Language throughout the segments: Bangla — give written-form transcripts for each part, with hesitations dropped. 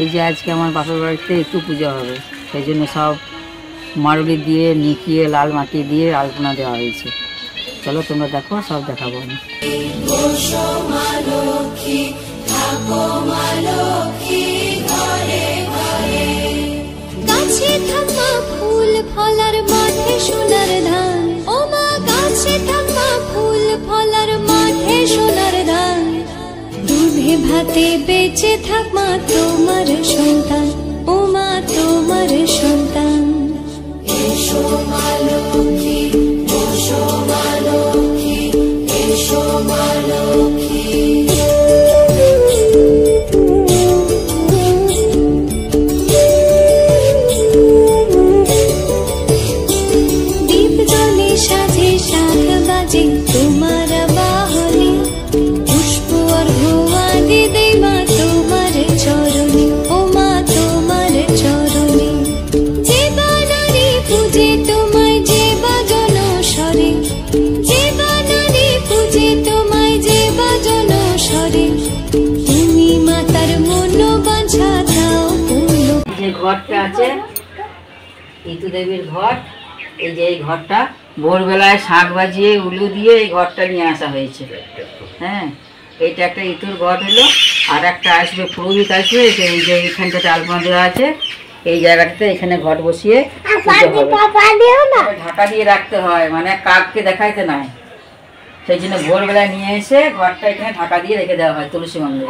এই যে আজকে আমার বাপের বাড়িতে একটু পুজো হবে, সেই জন্য সব মারুলি দিয়ে নিকিয়ে লাল মাটি দিয়ে আলপনা দেওয়া হয়েছে। চলো তোমরা দেখো, সব দেখাবো আমি। গাছে থাকা ফুল ফলার মাঠে সোনার ধান, ও মা গাছে থাকা ফুল ফলার মাঠে সোনার ধান, দুধে ভাতে বেঁচে থাক মা তোমার সন্তান, ও মা তোমার সন্তান। এসো মা লক্ষ্মী, এসো মা লক্ষ্মী, এসো মা লক্ষ্মী। দীপ জলে সাজে শাখ বাজে তোমার বাহনে, পুষ্প অর্ঘ্য আদি দেই মা তোমার চরণে, ও মা তোমার চরণে। যে বানারে পূজে তোমায় যে বাজন স্বরে, যে বানারে পূজে তোমায় যে বাজন স্বরে, তুমি মাতার মন বাঞ্ছা দাও পূর্ণ। যে ঘরটা আছে ইতু দেবীর ঘর, এই যে এই ঘরটা ভোরবেলায় শাক বাজিয়ে উলু দিয়ে এই ঘরটা নিয়ে আসা হয়েছে। হ্যাঁ, এইটা একটা ইতুর ঘর হলো। আর একটা আসবে পুরোহিত আসবে, এই যে এইখানটাতে আলপনা দেওয়া আছে, এই জায়গাটাতে এখানে ঘট বসিয়ে ঢাকা দিয়ে রাখতে হয়, মানে কাককে দেখাইতে নাই। সেই জন্য ভোরবেলায় নিয়ে এসে ঘরটা এখানে ঢাকা দিয়ে রেখে দেওয়া হয় তুলসী মন্দিরে।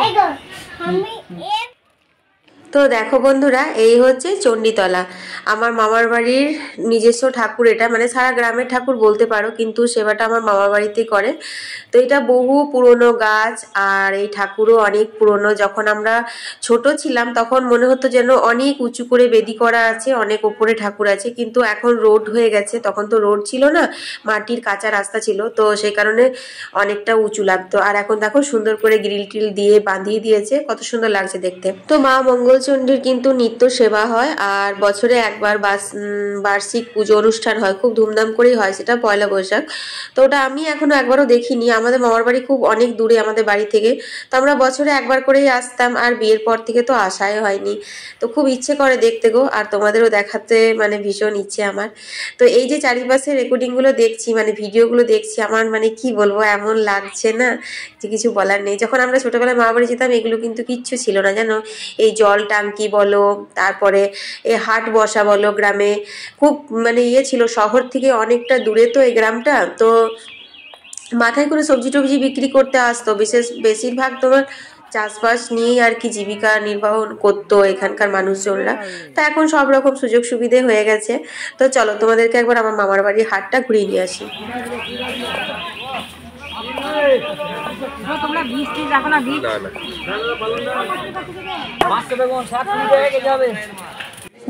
তো দেখো বন্ধুরা, এই হচ্ছে চণ্ডীতলা, আমার মামার বাড়ির নিজস্ব ঠাকুর এটা, মানে সারা গ্রামের ঠাকুর বলতে পারো, কিন্তু সেবাটা আমার মামার বাড়িতেই করে। তো এটা বহু পুরনো গাছ, আর এই ঠাকুরও অনেক পুরনো। যখন আমরা ছোট ছিলাম তখন মনে হতো যেন অনেক উঁচু করে বেদি করা আছে, অনেক ওপরে ঠাকুর আছে, কিন্তু এখন রোড হয়ে গেছে, তখন তো রোড ছিল না, মাটির কাঁচা রাস্তা ছিল, তো সেই কারণে অনেকটা উঁচু লাগতো। আর এখন দেখো সুন্দর করে গ্রিল টিল দিয়ে বাঁধিয়ে দিয়েছে, কত সুন্দর লাগছে দেখতে। তো মা মঙ্গলচণ্ডীর কিন্তু নিত্য সেবা হয়, আর বছরে একবার বার্ষিক পুজো অনুষ্ঠান হয়, খুব ধুমধাম করেই হয়, সেটা পয়লা বৈশাখ। তো ওটা আমি এখনো একবারও দেখিনি, আমাদের মামার বাড়ি খুব অনেক দূরে আমাদের বাড়ি থেকে, তো আমরা বছরে একবার করেই আসতাম, আর বিয়ের পর থেকে তো আসাই হয়নি। তো খুব ইচ্ছে করে দেখতে গো, আর তোমাদেরও দেখাতে মানে ভীষণ ইচ্ছে আমার। তো এই যে চারিপাশে রেকর্ডিংগুলো দেখছি, মানে ভিডিওগুলো দেখছি, আমার মানে কি বলবো, এমন লাগছে না যে কিছু বলার নেই। যখন আমরা ছোটবেলায় মামা বাড়ি যেতাম এগুলো কিন্তু কিচ্ছু ছিল না, জানো, এই জল টাঙ্কি বলো, তারপরে এই হাট বসা বলো, গ্রামে খুব মানে ছিল, শহর থেকে অনেকটা দূরে তো এই গ্রামটা, তো মাথায় করে সবজি টবজি বিক্রি করতে আসতো, বেশিরভাগ তোমার চাষবাস নিয়েই আর কি জীবিকা নির্বাহ করতো এখানকার মানুষজনরা। তা এখন সব রকম সুযোগ সুবিধে হয়ে গেছে। তো চলো তোমাদেরকে একবার আমার মামার বাড়ির হাটটা ঘুরিয়ে নিয়ে আসি।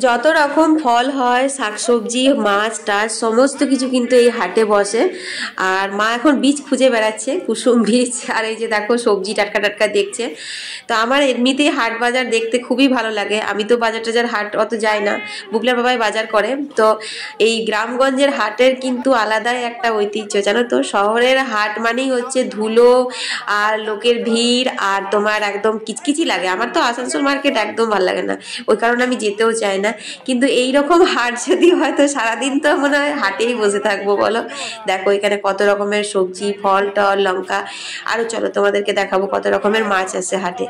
যত রকম ফল হয়, শাকসবজি, মাছ টাছ সমস্ত কিছু কিন্তু এই হাটে বসে। আর মা এখন বীজ খুঁজে বেড়াচ্ছে, কুসুম বীজ, আর এই যে দেখো সবজি টাটকা টাটকা দেখছে। তো আমার এমনিতেই হাট বাজার দেখতে খুবই ভালো লাগে, আমি তো বাজার টাজার হাট অত যাই না, বুবলা বাবাই বাজার করে। তো এই গ্রামগঞ্জের হাটের কিন্তু আলাদাই একটা ঐতিহ্য, জানো তো। শহরের হাট মানেই হচ্ছে ধুলো আর লোকের ভিড়, আর তোমার একদম কিচকিচি লাগে। আমার তো আসানসোল মার্কেট একদম ভালো লাগে না, ওই কারণে আমি যেতেও চাই না। কিন্তু এইরকম হাট যদি হয় তো সারাদিন তো মনে হয় হাটেই বসে থাকবো, বলো। দেখো এখানে কত রকমের সবজি, ফল টল, লঙ্কা, আরো চলো তোমাদেরকে দেখাবো কত রকমের মাছ আছে হাটে।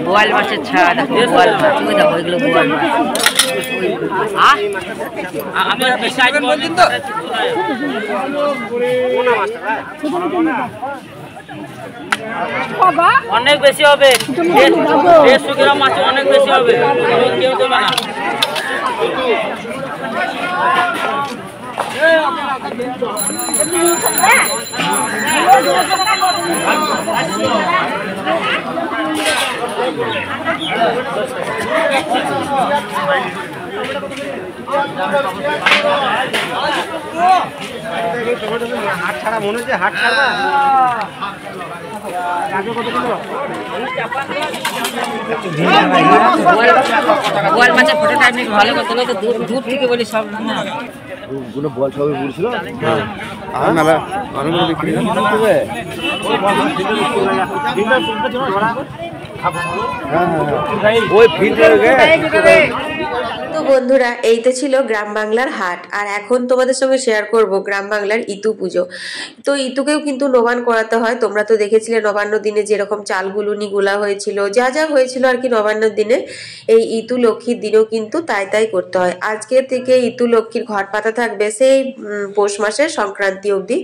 বোয়াল মাছের ছাড়া দেখো, বোয়াল মাছ, ওই দেখো ওইগুলো বোয়াল মাছ। অনেক বেশি হবে, 150 গ্রাম মাছ অনেক বেশি হবে, কেউ দেবে না। হাট ছাড়া মনে হচ্ছে হাট ছাড়া বোয়াল মাছের ফটোটা আপনি ভালো করতে হলে তো দূর থেকে বলি সব না বল সবাই বলছিল বিক্রি ওই তো বন্ধুরা এই তো ছিল গ্রাম বাংলার হাট। আর এখন তোমাদের সঙ্গে শেয়ার করব গ্রাম বাংলার ইতু পুজো। তো ইতুকেও কিন্তু নবান্ন করাতে হয়। তোমরা তো দেখেছিলে নবান্ন দিনে যেরকম চালগুলুনি গুলা হয়েছিল, যা যা হয়েছিল আর কি নবান্নর দিনে, এই ইতু লক্ষ্মীর দিনেও কিন্তু তাই করতে হয়। আজকে থেকে ইতু লক্ষ্মীর ঘট পাতা থাকবে সেই পৌষ মাসের সংক্রান্তি অবধি,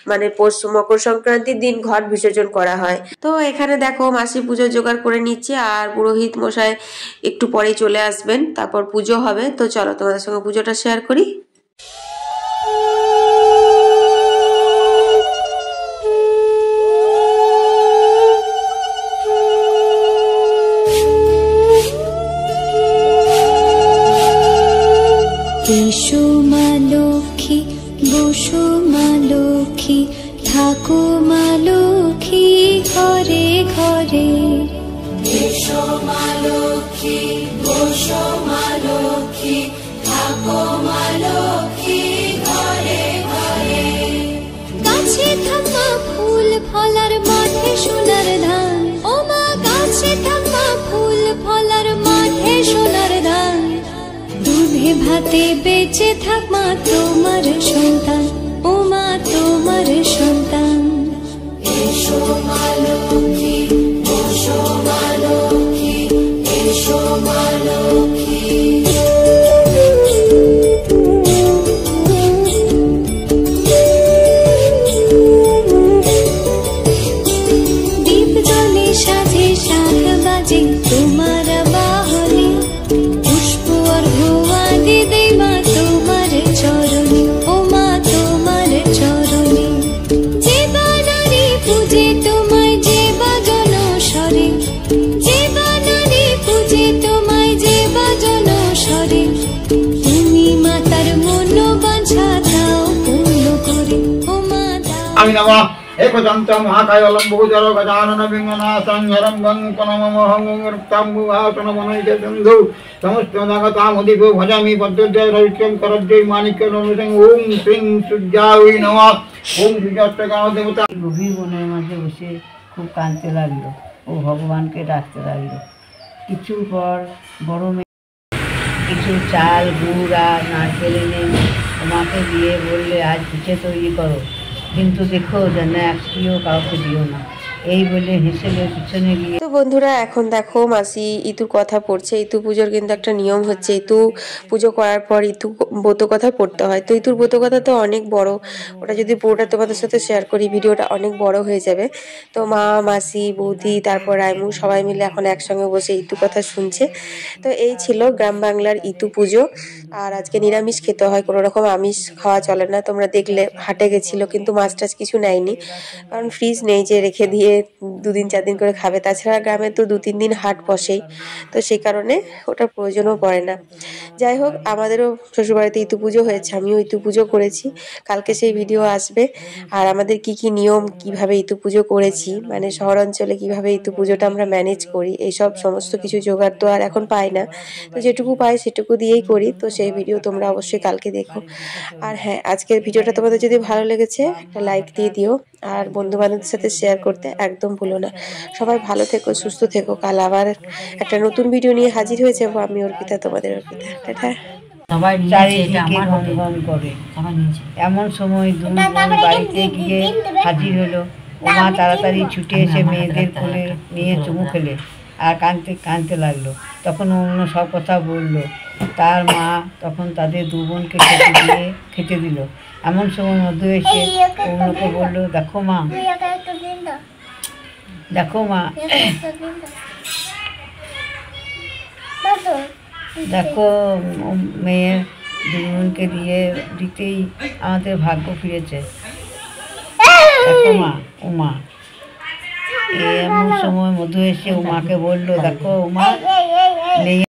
মানে পৌষ মকর সংক্রান্তির দিন ঘট বিসর্জন করা হয়। তো এখানে দেখো মাসি পুজো জোগাড় করে নিচ্ছে, আর পুরোহিত মশাই একটু পরেই চলে আসবেন, তারপর পুজো হবে। তো চলো তোমাদের সঙ্গে পুজোটা শেয়ার করি। এসো মা লক্ষ্মী, বসো মা লক্ষ্মী, থাকো মা লক্ষ্মী ঘরে ঘরে। এসো মা লক্ষ্মী, বসো মা লক্ষ্মী, থাকো মা লক্ষ্মী ঘরে ঘরে। গাছে থাকা ফুল ফলার মাঠে সোনার ধান, ও মা গাছে থাকা ফুল ফলার মাঠে সোনার ধান। দুধে ভাতে বেঁচে থাক মা তোমার সন্তান, ও মা তোমার সন্তান। এসো মা লক্ষ্মী, বসো মা লক্ষ্মী, এসো মা লক্ষ্মী। দীপ জলে সাজে শাখ বাজে তোমার বাহনে, পুষ্প অর্ঘ্য দে মা তোমার চরণে, ও মা তোমার চরণে। যে বানারে পূজে তোমায়, যে বাজন স্বরে, যে বানারে পূজে তোমায়, যে বাজন স্বরে। তুমি মাতার মন বাঞ্ছা দাও পূর্ণ করে, ও মা দাও। আমি নম একদন্ত মহাকায় লম্বুজর গজানন বিঙ্গনাসং হরঙ্গং কনমহং রক্তাম্বুহাসন মনৈকে সিন্ধু সমস্ত জগতামুদিপো ভজামি পদ্মজয় রৈক্যম করজ্জয় মাণিক্য নমসং ওং শ্রীং সূর্যায় নমঃ। ওং সূর্যাস্তকাম দেবতা। গভীর বনের মাঝে বসে খুব কাঁদতে লাগলো ও ভগবানকে ডাকতে লাগলো। কিছু পর বড় মেয়ে কিছু চাল গুড় আর নারকেল এনে তোমাকে দিয়ে বললে আজ পিঠে তৈরি করো, কিন্তু দেখো যেন একটিও কাউকে দিও না। এই বলে হেসেলে পিছনে গিয়ে। তো বন্ধুরা এখন দেখো মাসি ইতুর কথা পড়ছে। ইতু পুজোর কিন্তু একটা নিয়ম হচ্ছে, ইতু পুজো করার পর ইতু ব্রত কথা পড়তে হয়। তো ইতুর ব্রত কথা তো অনেক বড়, ওটা যদি পুরোটা তোমাদের সাথে শেয়ার করি ভিডিওটা অনেক বড় হয়ে যাবে। তো মা, মাসি, বৌদি, তারপর রাইমু সবাই মিলে এখন একসঙ্গে বসে ইতু কথা শুনছে। তো এই ছিল গ্রাম বাংলার ইতু পুজো। আর আজকে নিরামিষ খেতে হয়, কোনো রকম আমিষ খাওয়া চলে না। তোমরা দেখলে হাটে গেছিলো কিন্তু মাছ টাছ কিছু নেয়নি, কারণ ফ্রিজ নেই যে রেখে দিয়ে 2 দিন 4 দিন করে খাবে। তাছাড়া গ্রামে তো 2-3 দিন হাট বসেই, তো সেই কারণে ওটার প্রয়োজনও পড়ে না। যাই হোক, আমাদেরও শ্বশুরবাড়িতে ইতু পুজো হয়েছে, আমিও ইতু পুজো করেছি। কালকে সেই ভিডিও আসবে। আর আমাদের কি কি নিয়ম, কিভাবে ইতু পুজো করেছি, মানে শহর অঞ্চলে কিভাবে ইতু পুজোটা আমরা ম্যানেজ করি, এইসব সমস্ত কিছু জোগাড় তো আর এখন পাই না, তো যেটুকু পাই সেটুকু দিয়েই করি। তো সেই ভিডিও তোমরা অবশ্যই কালকে দেখো। আর হ্যাঁ, আজকের ভিডিওটা তোমাদের যদি ভালো লেগেছে একটা লাইক দিয়ে দিও, আর বন্ধু বান্ধবদের সাথে শেয়ার করতে একদম ভুলো না। সবাই ভালো থেকো, সুস্থ থেকো। কাল আবার একটা নতুন ভিডিও নিয়ে হাজির হয়ে যাবো। আমি অর্পিতা, তোমাদের অর্পিতা। টাটা। সবাই চারিদিকে গম করে। এমন সময় দুই বোন বাড়িতে গিয়ে হাজির হলো। ওমা তাড়াতাড়ি ছুটে এসে মেয়েদের কোলে নিয়ে চুমু খেলে আর কাঁদতে লাগলো। তখন অন্য সব কথা বললো। তার মা তখন তাদের 2 বোনকে খেতে দিল। এমন সময় মধ্যে এসে অন্যকে বললো, দেখো মা দেখো মা, দেখো মেয়ের দুজনকে দিতেই আমাদের ভাগ্য ফিরেছে। দেখো মা, উমা এমন সময় মধু এসে উমাকে বললো, দেখো উমা নেই